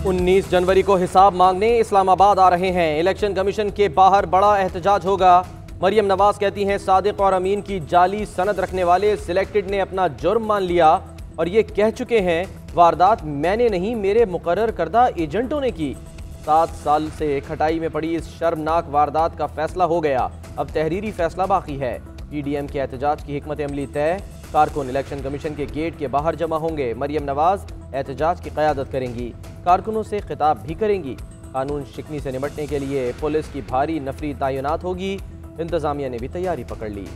19 जनवरी को हिसाब मांगने इस्लामाबाद आ रहे हैं। इलेक्शन कमीशन के बाहर बड़ा एहतजाज होगा। मरियम नवाज कहती हैं सादिक और अमीन की जाली सनद रखने वाले सिलेक्टेड ने अपना जुर्म मान लिया और ये कह चुके हैं वारदात मैंने नहीं मेरे मुकर्रर करदा एजेंटों ने की। 7 साल से खटाई में पड़ी इस शर्मनाक वारदात का फैसला हो गया, अब तहरीरी फैसला बाकी है। पीडीएम के एहतजाज की हिकमत अमली तय, कारकुन इलेक्शन कमीशन के गेट के बाहर जमा होंगे। मरियम नवाज एहतजाज की क़यादत करेंगी, कारकुनों से खिताब भी करेंगी। कानून शिकनी से निपटने के लिए पुलिस की भारी नफरी तैनात होगी। इंतजामिया ने भी तैयारी पकड़ ली।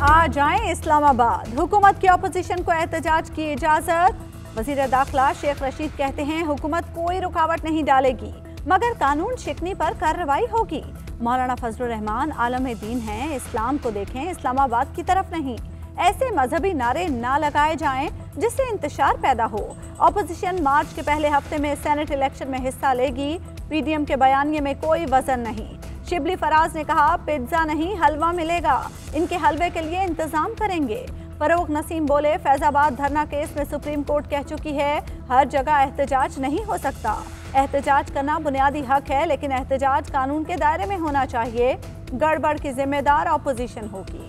आ जाएं इस्लामाबाद, हुकूमत की अपोजिशन को एहतजाज की इजाजत। वज़ीर दाखिला शेख रशीद कहते हैं हुकूमत कोई रुकावट नहीं डालेगी मगर कानून शिकनी पर कार्रवाई होगी। मौलाना फजलुर रहमान आलम दीन हैं, इस्लाम को देखें इस्लामाबाद की तरफ नहीं। ऐसे मजहबी नारे ना लगाए जाएं जिससे इंतशार पैदा हो। अपोजिशन मार्च के पहले हफ्ते में सेनेट इलेक्शन में हिस्सा लेगी। पीडीएम के बयानिए में कोई वजन नहीं। शिबली फराज ने कहा पिज्जा नहीं हलवा मिलेगा, इनके हलवे के लिए इंतजाम करेंगे। फरूक नसीम बोले फैजाबाद धरना केस में सुप्रीम कोर्ट कह चुकी है हर जगह एहतजाज नहीं हो सकता। एहतजाज करना बुनियादी हक है लेकिन एहतजाज कानून के दायरे में होना चाहिए। गड़बड़ की जिम्मेदार अपोजिशन होगी।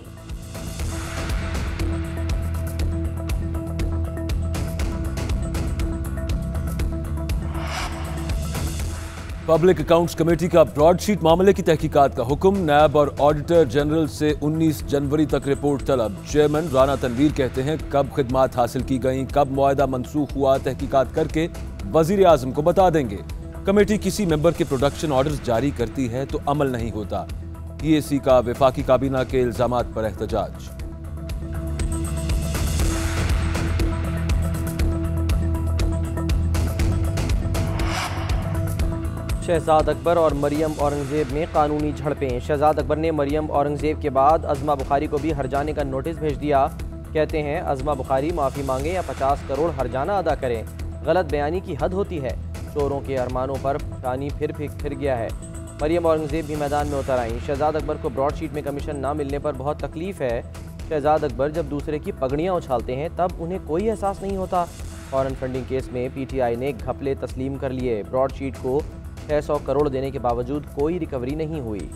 पब्लिक अकाउंट्स कमेटी का ब्रॉडशीट मामले की तहकीकात का हुक्म। नैब और ऑडिटर जनरल से 19 जनवरी तक रिपोर्ट तलब। चेयरमैन राना तनवीर कहते हैं कब खिदमात हासिल की गईं, कब मुआहदा मनसूख हुआ, तहकीकात करके वजीर आजम को बता देंगे। कमेटी किसी मेंबर के प्रोडक्शन ऑर्डर्स जारी करती है तो अमल नहीं होता। पीएसी का वफाकी काबीना के इल्जामात पर एहतजाज। शहजाद अकबर और मरियम औरंगजेब में कानूनी झड़पें। शहजाद अकबर ने मरियम औरंगजेब के बाद अज़मा बुखारी को भी हरजाने का नोटिस भेज दिया। कहते हैं अज़मा बुखारी माफ़ी मांगे या 50 करोड़ हरजाना अदा करें। गलत बयानी की हद होती है। चोरों के अरमानों पर पानी फिर गया है। मरियम औरंगजेब भी मैदान में उतर आईं। शहजाद अकबर को ब्रॉडशीट में कमीशन ना मिलने पर बहुत तकलीफ है। शहजाद अकबर जब दूसरे की पगड़ियाँ उछालते हैं तब उन्हें कोई एहसास नहीं होता। फॉरेन फंडिंग केस में पीटीआई ने घपले तस्लीम कर लिए। ब्रॉडशीट को 600 करोड़ देने के बावजूद कोई रिकवरी नहीं हुई।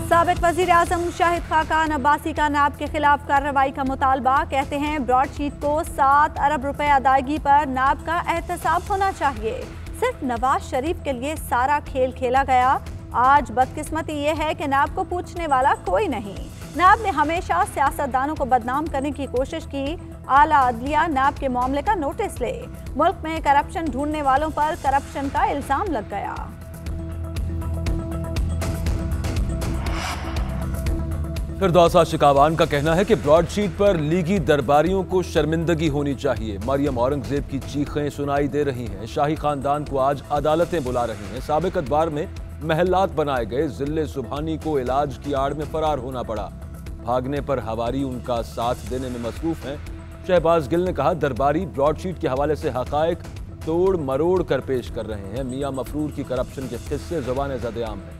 साबिक वजीर आजम शाहिद खाकान अब्बासी का नाब के खिलाफ कार्रवाई का मुतालबा। कहते हैं ब्रॉडशीट को 7 अरब रुपए अदायगी पर नाब का एहतसाब होना चाहिए। सिर्फ नवाज शरीफ के लिए सारा खेल खेला गया। आज बदकिस्मती ये है कि नाब को पूछने वाला कोई नहीं। नाब ने हमेशा सियासतदानों को बदनाम करने की कोशिश की। आला अदलिया नाब के मामले का नोटिस ले। मुल्क में करप्शन ढूंढने वालों पर करप्शन का इल्जाम लग गया। फिरदौसा शिकावान का कहना है कि ब्रॉडशीट पर लीगी दरबारियों को शर्मिंदगी होनी चाहिए। मरियम औरंगजेब की चीखें सुनाई दे रही हैं। शाही खानदान को आज अदालतें बुला रही हैं। साबिक अदवार में महल्लात बनाए गए। जिले सुबहानी को इलाज की आड़ में फरार होना पड़ा। भागने पर हवारी उनका साथ देने में मसरूफ हैं। शहबाज गिल ने कहा दरबारी ब्रॉडशीट के हवाले से हकायक तोड़ मरोड़ कर पेश कर रहे हैं। मियां मफरूर की करप्शन के किस्से ज़बान ज़द-ए-आम हैं।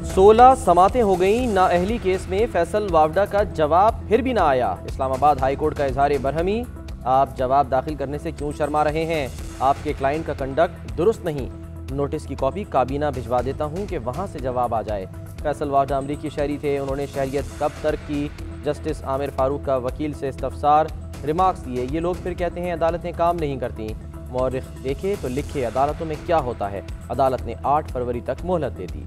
16 समातें हो गईं। नाअहली केस में फैसल वावडा का जवाब फिर भी ना आया। इस्लामाबाद हाई कोर्ट का इजहार बरहमी। आप जवाब दाखिल करने से क्यों शर्मा रहे हैं? आपके क्लाइंट का कंडक्ट दुरुस्त नहीं। नोटिस की कॉपी काबीना भिजवा देता हूं कि वहां से जवाब आ जाए। फैसल वावडा अमरीकी शहरी थे। उन्होंने शहरियत कब तर्क की? जस्टिस आमिर फारूक का वकील से इस्तफसार। रिमार्क्स दिए ये लोग फिर कहते हैं अदालतें काम नहीं करती। मौरिख देखे तो लिखे अदालतों में क्या होता है। अदालत ने 8 फरवरी तक मोहलत दे दी।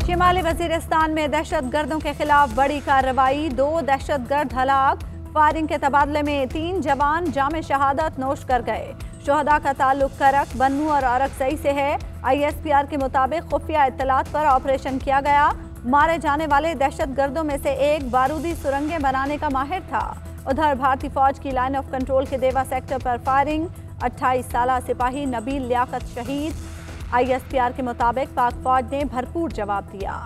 शिमाली वजीरिस्तान में दहशत गर्दों के खिलाफ बड़ी कार्रवाई। 2 दहशत गर्द हलाक। फायरिंग के तबादले में 3 जवान जामे शहादत नोश कर गए। शोहदा का ताल्लुक करक, बन्नू और अरकजई से है। ISPR के मुताबिक खुफिया इत्तलात पर ऑपरेशन किया गया। मारे जाने वाले दहशत गर्दों में से एक बारूदी सुरंगें बनाने का माहिर था। उधर भारतीय फौज की लाइन ऑफ कंट्रोल के देवा सेक्टर पर फायरिंग। 28 साला सिपाही नबील लियाकत शहीद। ISPR के मुताबिक पाक फौज ने भरपूर जवाब दिया।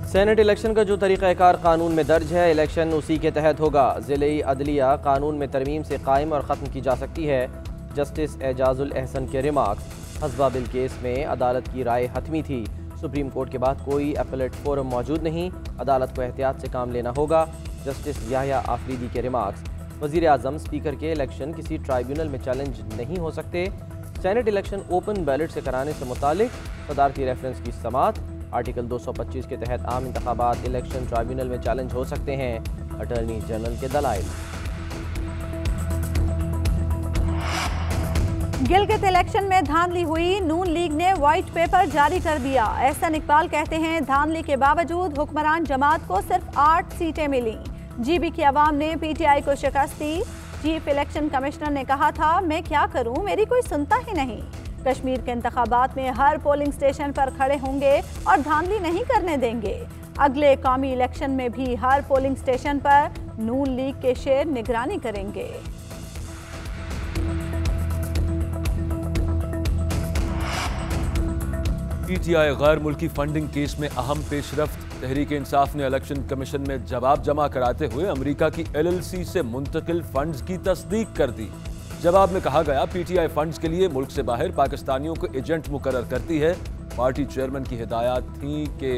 सेनेट इलेक्शन का जो तरीक़ाकार कानून में दर्ज है इलेक्शन उसी के तहत होगा। ज़िले अदलिया कानून में तरमीम से कायम और ख़त्म की जा सकती है। जस्टिस एजाजुल एहसन के रिमार्क्स। हस्बा बिल केस में अदालत की राय हतमी थी। सुप्रीम कोर्ट के बाद कोई अपीलेट फोरम मौजूद नहीं, अदालत को एहतियात से काम लेना होगा। जस्टिस याह्या आफरीदी के रिमार्क्स। वज़ीर आज़म स्पीकर के इलेक्शन किसी ट्राइब्यूनल में चैलेंज नहीं हो सकते। सेनेट इलेक्शन ओपन बैलेट से कराने से मुतालिक सदारती रेफरेंस की समात। आर्टिकल 225 के तहत आम इंतखाबात इलेक्शन ट्राइब्यूनल में चैलेंज हो सकते हैं। अटॉर्नी जनरल के दलाइल। गिलगित इलेक्शन में धांधली हुई, नून लीग ने व्हाइट पेपर जारी कर दिया। एहसन इकबाल कहते हैं धांधली के बावजूद हुक्मरान जमात को सिर्फ 8 सीटें मिली। जीबी की आवाम ने पीटीआई को शिकस्त दी। चीफ इलेक्शन कमिश्नर ने कहा था मैं क्या करूं, मेरी कोई सुनता ही नहीं। कश्मीर के इंतखाबात में हर पोलिंग स्टेशन पर खड़े होंगे और धांधली नहीं करने देंगे। अगले कौमी इलेक्शन में भी हर पोलिंग स्टेशन पर नून लीग के शेर निगरानी करेंगे। पीटीआई गैर मुल्की फंडिंग केस में अहम पेशरफ्त। तहरीक इंसाफ ने इलेक्शन कमीशन में जवाब जमा कराते हुए अमेरिका की एलएलसी से मुंतकिल फंड्स की तस्दीक कर दी। जवाब में कहा गया पीटीआई फंड्स के लिए मुल्क से बाहर पाकिस्तानियों को एजेंट मुकर्रर करती है। पार्टी चेयरमैन की हिदायत थी कि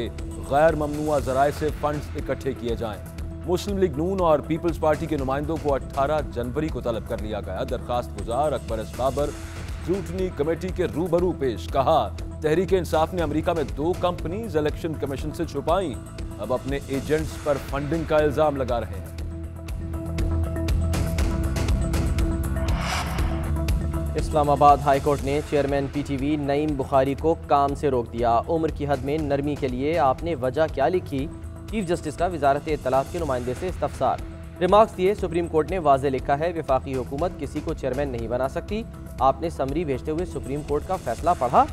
गैर ममनुआ जराए से फंड्स इकट्ठे किए जाएं। मुस्लिम लीग नून और पीपल्स पार्टी के नुमाइंदों को 18 जनवरी को तलब कर लिया गया। दरखास्त गुजार अकबर बाबर स्क्रूटनी कमेटी के रूबरू पेश। कहा तहरीक इंसाफ ने अमेरिका में 2 कंपनीज इलेक्शन कमीशन से छुपाई, अब अपने एजेंट्स पर फंडिंग का इल्जाम लगा रहे हैं। इस्लामाबाद हाई कोर्ट ने चेयरमैन पीटीवी नईम बुखारी को काम से रोक दिया। उम्र की हद में नरमी के लिए आपने वजह क्या लिखी? चीफ जस्टिस का वजारत इत्तलात के नुमाइंदे से इस्तफसार। रिमार्क्स दिए सुप्रीम कोर्ट ने वाज़े लिखा है वफाकी हुकूमत किसी को चेयरमैन नहीं बना सकती। आपने समरी भेजते हुए सुप्रीम कोर्ट का फैसला पढ़ा?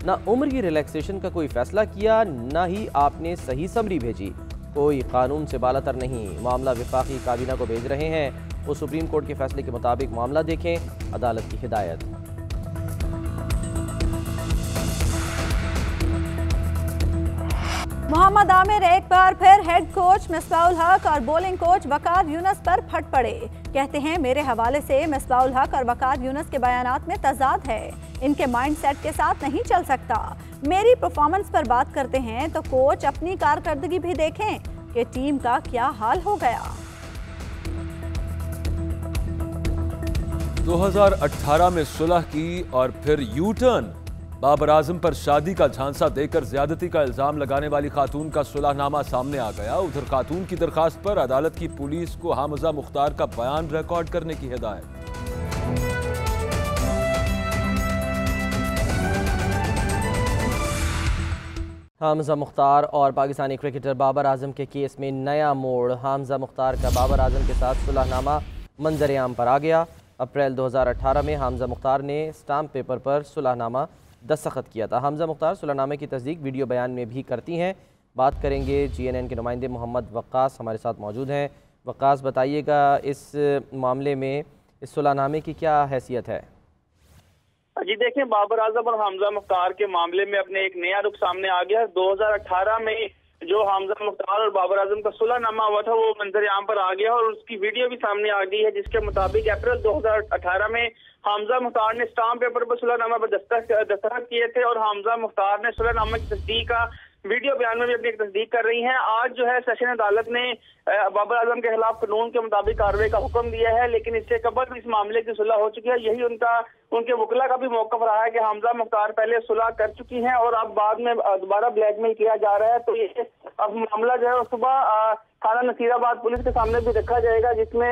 ना उम्र की रिलैक्सेशन का कोई फैसला किया, ना ही आपने सही समरी भेजी। कोई कानून से बालातर नहीं, मामला वफाकी काबीना को भेज रहे हैं। वो सुप्रीम कोर्ट के फैसले के मुताबिक मामला देखें, अदालत की हिदायत। मोहम्मद आमिर एक बार फिर हेड कोच मिसबाउल हक और बॉलिंग कोच वकार यूनुस पर फट पड़े। कहते हैं मेरे हवाले से मिसबाउल हक और वकार यूनुस के बयानात में तजाद है, इनके माइंडसेट के साथ नहीं चल सकता। मेरी परफॉर्मेंस पर बात करते हैं तो कोच अपनी कारकर्दगी भी देखें कि टीम का क्या हाल हो गया। 2018 में सुलह की और फिर यू टर्न। बाबर आजम पर शादी का झांसा देकर ज्यादती का इल्जाम लगाने वाली खातून का सुलहनामा सामने आ गया। उधर खातून की दरखास्त पर अदालत की पुलिस को हामजा मुख्तार का बयान रिकॉर्ड करने की हिदायत। हामजा मुख्तार और पाकिस्तानी क्रिकेटर बाबर आजम के केस में नया मोड़। हामजा मुख्तार का बाबर आजम के साथ सुलहनामा मंजर आम पर आ गया। अप्रैल 2018 में हामजा मुख्तार ने स्टाम्प पेपर पर सुलहनामा दस्तखत किया था। हामजा मुख्तार सुलहनामे की तस्दीक वीडियो बयान में भी करती हैं। बात करेंगे जीएनएन के नुमाइंदे मोहम्मद वक्कास हमारे साथ मौजूद हैं। वक्कास बताइएगा इस मामले में इस सुलहनामे की क्या हैसियत है? जी देखें, बाबर आजम और हामजा मुख्तार के मामले में अपने एक नया रुख सामने आ गया। 2018 में जो हामजा मुख्तार और बाबर आजम का सुलहनामा हुआ था वो मंजर आम पर आ गया और उसकी वीडियो भी सामने आ गई है, जिसके मुताबिक अप्रैल 2018 में हामजा मुख्तार ने स्टाम्प पेपर पर सुलहनामा पर दस्तखत किए थे और हामजा मुख्तार ने सुलहनामा की तस्दीक का वीडियो बयान में भी अपनी तस्दीक कर रही हैं। आज जो है सेशन अदालत ने बाबर आजम के खिलाफ कानून के मुताबिक कार्रवाई का हुक्म दिया है, लेकिन इससे कबल इस मामले की सुलह हो चुकी है। यही उनके वकला का भी मौक़िफ़ रहा है कि हामजा मुख्तार पहले सुलह कर चुकी हैं और अब बाद में दोबारा ब्लैकमेल किया जा रहा है। तो ये अब मामला जो है सुबह थाना नसीराबाद पुलिस के सामने भी रखा जाएगा, जिसमें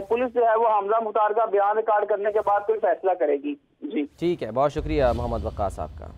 पुलिस जो है वो हामजा मुख्तार का बयान रिकॉर्ड करने के बाद कोई फैसला करेगी। जी ठीक है, बहुत शुक्रिया मोहम्मद वक्कास साहब का।